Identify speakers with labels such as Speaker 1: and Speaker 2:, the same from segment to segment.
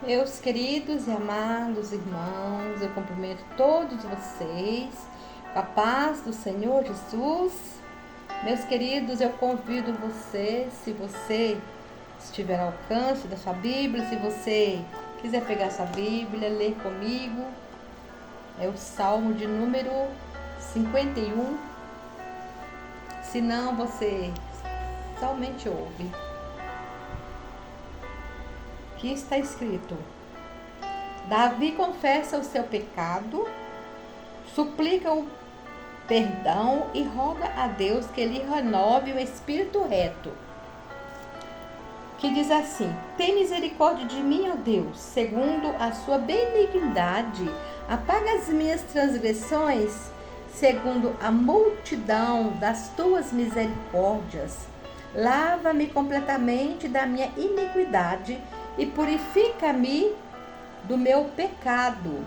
Speaker 1: Meus queridos e amados irmãos, eu cumprimento todos vocês com a paz do Senhor Jesus. Meus queridos, eu convido você, se você estiver ao alcance da sua Bíblia, se você quiser pegar sua Bíblia, ler comigo, é o Salmo de número 51. Se não, você somente ouve. Aqui está escrito: Davi confessa o seu pecado, suplica o perdão e roga a Deus que lhe renove o espírito reto. Que diz assim: Tem misericórdia de mim, ó Deus, segundo a sua benignidade. Apaga as minhas transgressões, segundo a multidão das tuas misericórdias. Lava-me completamente da minha iniquidade e purifica-me do meu pecado.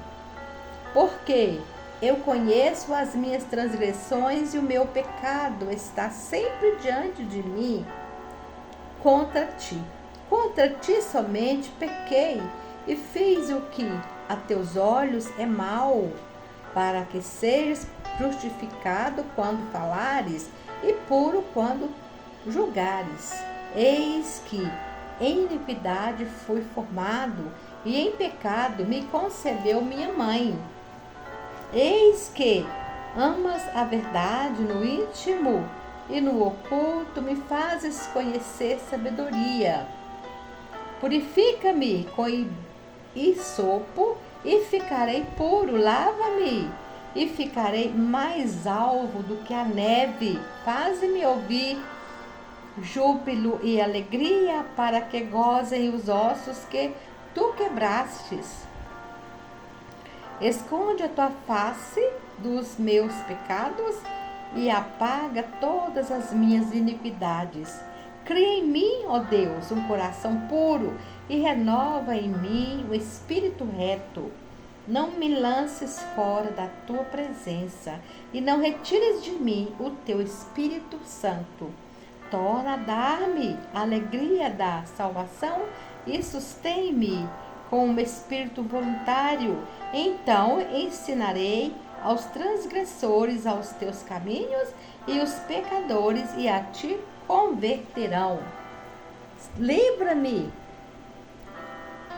Speaker 1: Porque eu conheço as minhas transgressões e o meu pecado está sempre diante de mim. Contra ti somente pequei e fiz o que a teus olhos é mal, para que sejas justificado quando falares e puro quando julgares. Eis que em iniquidade fui formado e em pecado me concebeu minha mãe. Eis que amas a verdade no íntimo e no oculto me fazes conhecer sabedoria. Purifica-me com hisopo e ficarei puro. Lava-me e ficarei mais alvo do que a neve. Faze-me ouvir júbilo e alegria, para que gozem os ossos que tu quebrastes. Esconde a tua face dos meus pecados e apaga todas as minhas iniquidades. Cria em mim, ó Deus, um coração puro e renova em mim o espírito reto. Não me lances fora da tua presença e não retires de mim o teu Espírito Santo. Torna a dar-me a alegria da salvação e sustém-me com um espírito voluntário. Então ensinarei aos transgressores aos teus caminhos e os pecadores e a ti converterão. Livra-me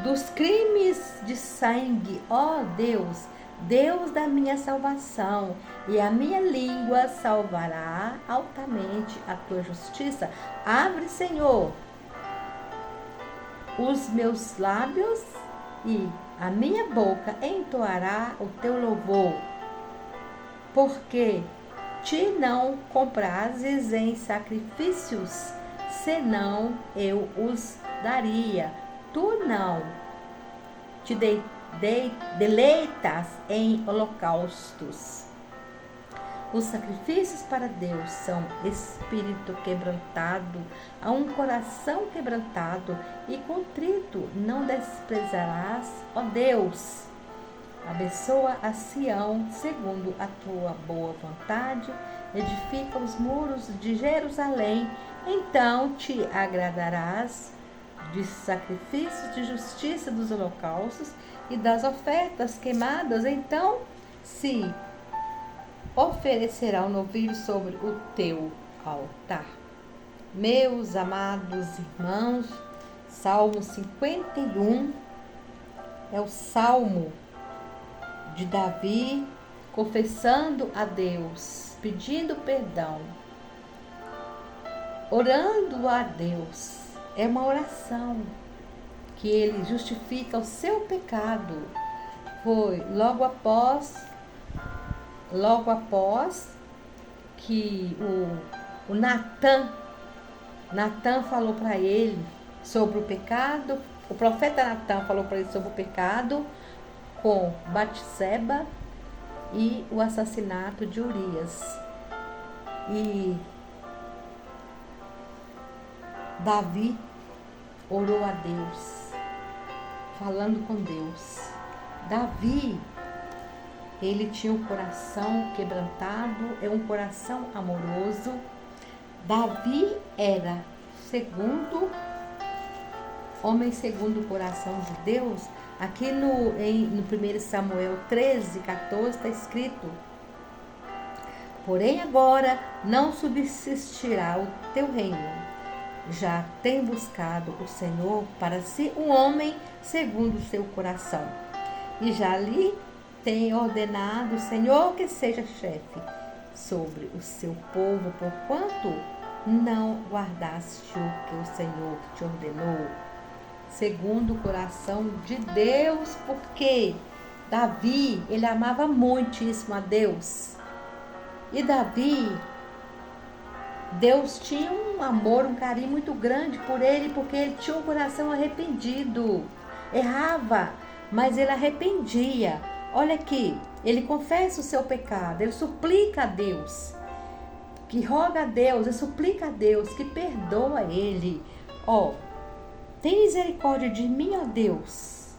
Speaker 1: dos crimes de sangue, ó Deus, Deus da minha salvação, e a minha língua salvará altamente a tua justiça. Abre, Senhor, os meus lábios e a minha boca entoará o teu louvor, porque te não comprazes em sacrifícios, senão eu os daria. Tu não te deleitas em holocaustos. Os sacrifícios para Deus são espírito quebrantado, a um coração quebrantado e contrito não desprezarás, ó Deus. Abençoa a Sião segundo a tua boa vontade, edifica os muros de Jerusalém, então te agradarás de sacrifícios de justiça, dos holocaustos e das ofertas queimadas. Então se oferecerá um novilho sobre o teu altar. Meus amados irmãos, Salmo 51 é o salmo de Davi confessando a Deus, pedindo perdão, orando a Deus. É uma oração que ele justifica o seu pecado. Foi logo após que o Natan falou para ele sobre o pecado. O profeta Natan falou para ele sobre o pecado com Batseba e o assassinato de Urias. E Davi orou a Deus, falando com Deus. Davi, ele tinha um coração quebrantado, é um coração amoroso. Davi era segundo homem segundo o coração de Deus, aqui no 1 Samuel 13, 14 está escrito: porém agora não subsistirá o teu reino. Já tem buscado o Senhor para si um homem segundo o seu coração. E já lhe tem ordenado o Senhor que seja chefe sobre o seu povo, porquanto não guardaste o que o Senhor te ordenou, segundo o coração de Deus, porque Davi, ele amava muitíssimo a Deus. E Davi, Deus tinha um amor, um carinho muito grande por ele, porque ele tinha um coração arrependido. Errava, mas ele arrependia. Olha aqui, ele confessa o seu pecado, ele suplica a Deus, que roga a Deus, ele suplica a Deus, que perdoa ele. Tem misericórdia de mim, ó Deus,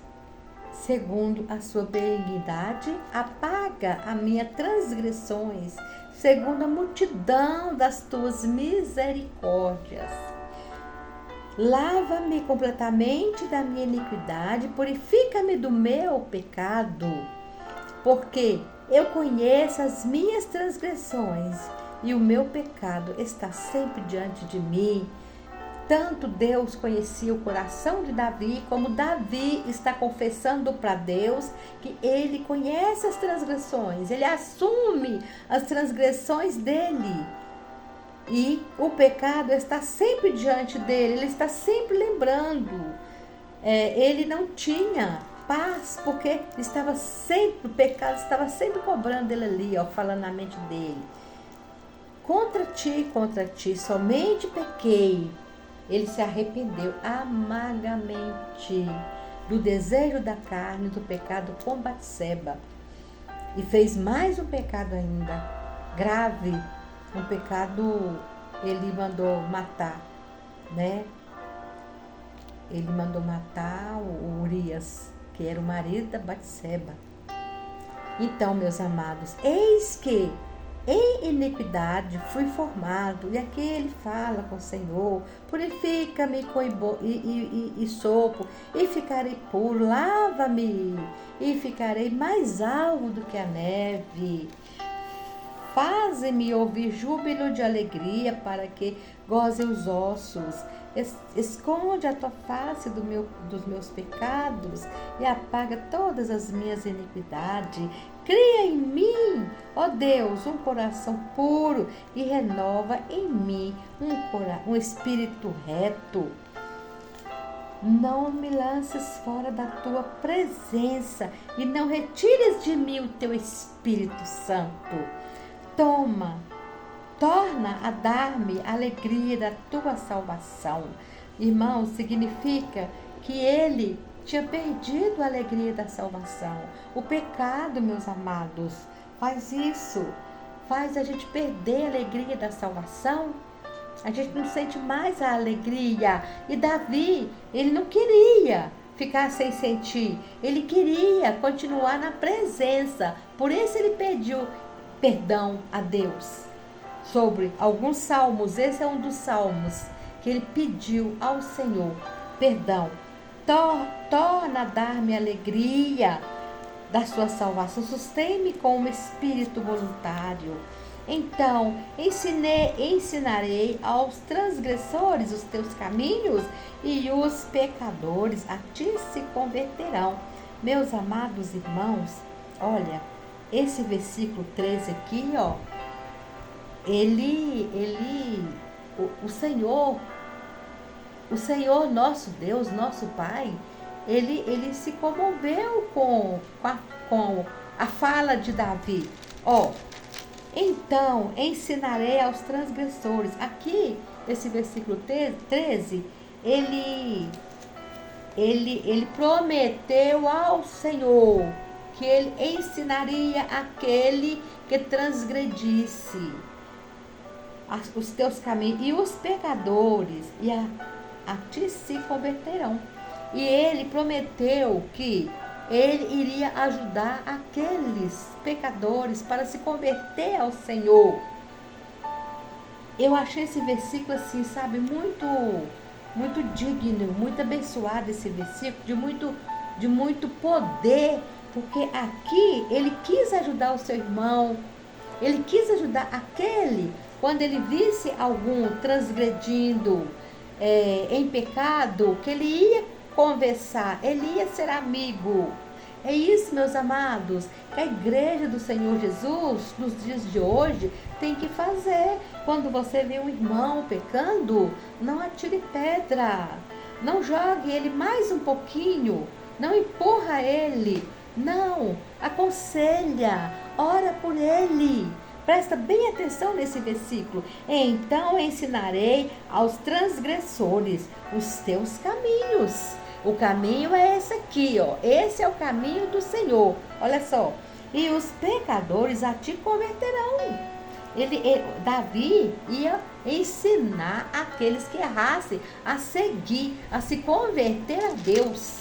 Speaker 1: segundo a sua benignidade, apaga as minhas transgressões, segundo a multidão das tuas misericórdias. Lava-me completamente da minha iniquidade, purifica-me do meu pecado, porque eu conheço as minhas transgressões e o meu pecado está sempre diante de mim. Tanto Deus conhecia o coração de Davi, como Davi está confessando para Deus que ele conhece as transgressões, ele assume as transgressões dele. E o pecado está sempre diante dele, ele está sempre lembrando. Ele não tinha paz, porque o pecado estava sempre cobrando ele ali, falando na mente dele. Contra ti, somente pequei. Ele se arrependeu amargamente do desejo da carne, do pecado com Batseba. E fez mais um pecado ainda, grave. Um pecado, ele mandou matar, né? Ele mandou matar o Urias, que era o marido da Batseba. Então, meus amados, eis que em iniquidade fui formado. E aqui ele fala com o Senhor: purifica-me com sopo, e ficarei puro. Lava-me, e ficarei mais alvo do que a neve. Faze-me ouvir júbilo de alegria, para que gozem os ossos. Esconde a tua face dos meus pecados e apaga todas as minhas iniquidades. Cria em mim, ó Deus, um coração puro e renova em mim um espírito reto. Não me lances fora da tua presença e não retires de mim o teu Espírito Santo. Torna a dar-me a alegria da tua salvação. Irmão, significa que ele tinha perdido a alegria da salvação. O pecado, meus amados, faz isso. Faz a gente perder a alegria da salvação. A gente não sente mais a alegria. E Davi, ele não queria ficar sem sentir. Ele queria continuar na presença. Por isso ele pediu perdão a Deus sobre alguns salmos. Esse é um dos salmos que ele pediu ao Senhor perdão. Torna a dar-me alegria da sua salvação, sustém-me com um espírito voluntário. Então ensinarei aos transgressores os teus caminhos, e os pecadores a ti se converterão. Meus amados irmãos, olha, esse versículo 13 aqui, o Senhor nosso Deus, nosso Pai, ele se comoveu com a fala de Davi. Então ensinarei aos transgressores. Aqui, esse versículo 13, ele prometeu ao Senhor que ele ensinaria aquele que transgredisse os teus caminhos, e os pecadores a ti se converterão. E ele prometeu que ele iria ajudar aqueles pecadores para se converter ao Senhor. Eu achei esse versículo assim, sabe, muito muito digno, muito abençoado esse versículo, de muito poder, porque aqui ele quis ajudar o seu irmão, ele quis ajudar aquele, quando ele visse algum transgredindo em pecado, que ele ia conversar, ele ia ser amigo. É isso, meus amados, que a igreja do Senhor Jesus, nos dias de hoje, tem que fazer. Quando você vê um irmão pecando, não atire pedra, não jogue ele mais um pouquinho, não empurra ele, não, aconselha, ora por ele. Presta bem atenção nesse versículo. Então ensinarei aos transgressores os teus caminhos. O caminho é esse aqui, ó. Esse é o caminho do Senhor. Olha só. E os pecadores a ti converterão. Davi ia ensinar aqueles que errassem a seguir, a se converter a Deus.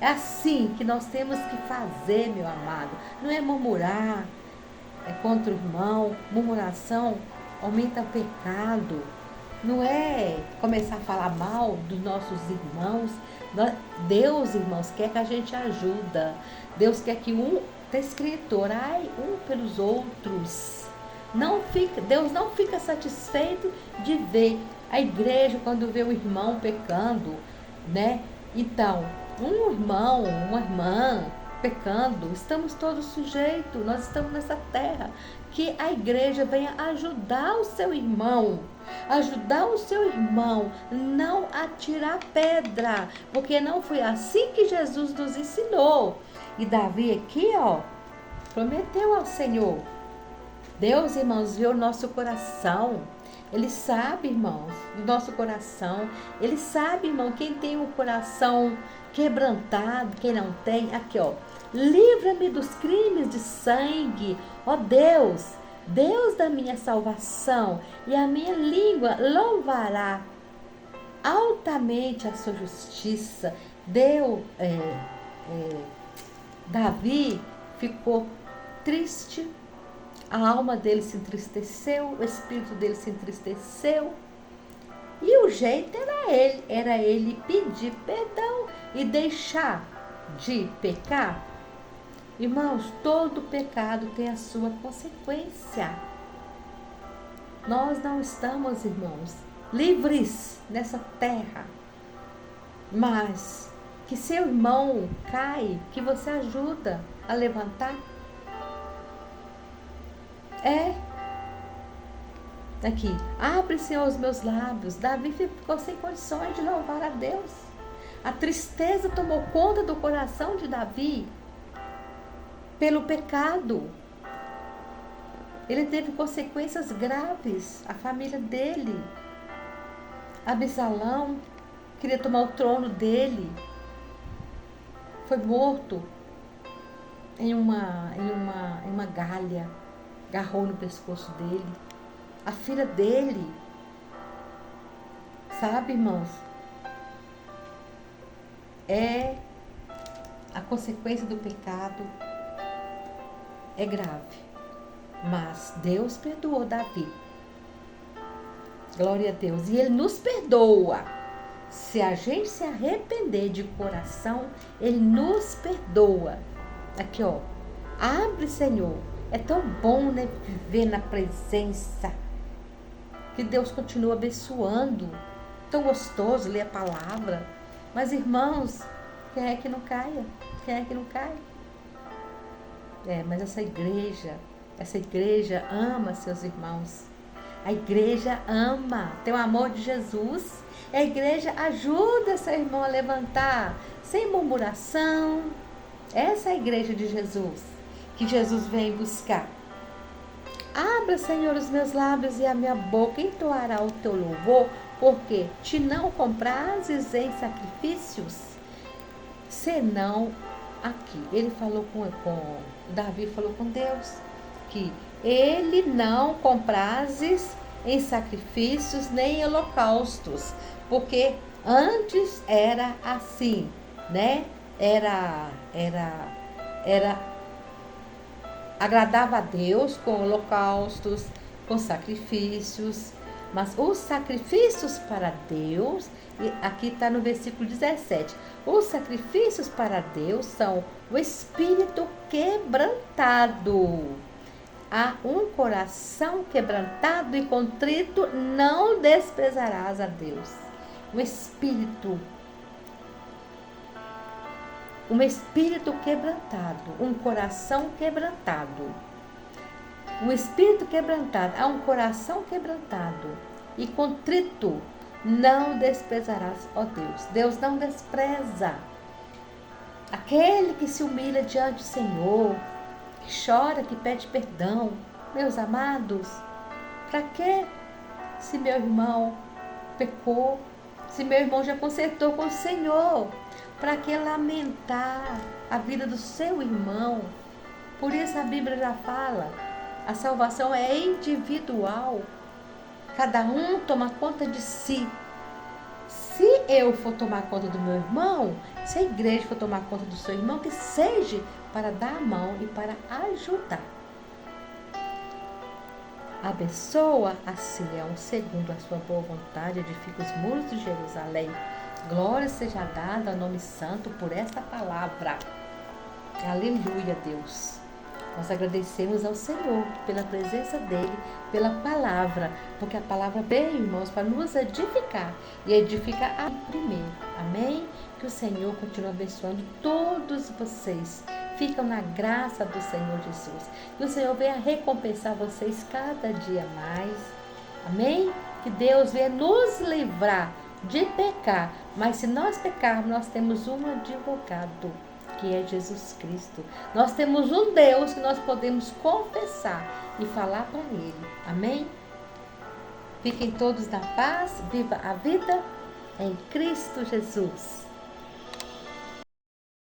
Speaker 1: É assim que nós temos que fazer, meu amado. Não é murmurar contra o irmão. Murmuração aumenta o pecado. Não é começar a falar mal dos nossos irmãos. Deus, irmãos, quer que a gente ajuda. Deus quer que está escrito, orai um pelos outros. Deus não fica satisfeito de ver a igreja quando vê o irmão pecando, né? Então, um irmão, uma irmã pecando, estamos todos sujeitos, nós estamos nessa terra. Que a igreja venha ajudar o seu irmão, não a tirar pedra, porque não foi assim que Jesus nos ensinou. E Davi aqui, ó, prometeu ao Senhor. Deus, irmãos, vê o nosso coração. Ele sabe, irmãos, do nosso coração. Ele sabe, irmão, quem tem o coração quebrantado, quem não tem. Aqui, ó. Livra-me dos crimes de sangue, ó Deus, Deus da minha salvação, e a minha língua louvará altamente a sua justiça. Davi ficou triste, a alma dele se entristeceu, o espírito dele se entristeceu, e o jeito era ele pedir perdão e deixar de pecar. Irmãos, todo pecado tem a sua consequência. Nós não estamos, irmãos, livres nessa terra, mas que seu irmão cai, que você ajuda a levantar. Aqui, abre, Senhor, os meus lábios. Davi ficou sem condições de louvar a Deus. A tristeza tomou conta do coração de Davi pelo pecado. Ele teve consequências graves, a família dele. Absalão queria tomar o trono dele. Foi morto em uma galha. Agarrou no pescoço dele. A filha dele. Sabe, irmãos? A consequência do pecado é grave. Mas Deus perdoou Davi. Glória a Deus. E Ele nos perdoa. Se a gente se arrepender de coração, Ele nos perdoa. Aqui, ó. Abre, Senhor. É tão bom, né, viver na presença. Que Deus continua abençoando. Tão gostoso ler a palavra. Mas, irmãos, quem é que não caia? Quem é que não cai? Mas essa igreja ama seus irmãos. A igreja ama, tem o amor de Jesus. A igreja ajuda seu irmão a levantar, sem murmuração. Essa é a igreja de Jesus, que Jesus vem buscar. Abra, Senhor, os meus lábios e a minha boca entoará o teu louvor, porque te não comprases em sacrifícios, senão aqui. Ele falou Davi falou com Deus, que ele não comprases em sacrifícios nem em holocaustos, porque antes era assim, né? Era agradava a Deus com holocaustos, com sacrifícios, Mas os sacrifícios para Deus, e aqui está no versículo 17, os sacrifícios para Deus são o espírito quebrantado. A um coração quebrantado e contrito não desprezarás a Deus. Um espírito quebrantado, um coração quebrantado. Um espírito quebrantado, há um coração quebrantado e contrito, não desprezarás, ó Deus. Deus não despreza aquele que se humilha diante do Senhor, que chora, que pede perdão. Meus amados, para que se meu irmão pecou, se meu irmão já consertou com o Senhor, para que lamentar a vida do seu irmão? Por isso a Bíblia já fala, a salvação é individual. Cada um toma conta de si. Se eu for tomar conta do meu irmão, se a igreja for tomar conta do seu irmão, que seja para dar a mão e para ajudar. Abençoa a Sião segundo a sua boa vontade, edifica os muros de Jerusalém. Glória seja dada ao nome santo por esta palavra. Aleluia, Deus. Nós agradecemos ao Senhor pela presença dEle, pela palavra, porque a palavra veio, irmãos, para nos edificar e edificar a primeiro. Amém? Que o Senhor continue abençoando todos vocês. Ficam na graça do Senhor Jesus. Que o Senhor venha recompensar vocês cada dia mais. Amém? Que Deus venha nos livrar de pecar. Mas se nós pecarmos, nós temos um advogado, que é Jesus Cristo. Nós temos um Deus que nós podemos confessar e falar para Ele. Amém? Fiquem todos na paz, viva a vida em Cristo Jesus.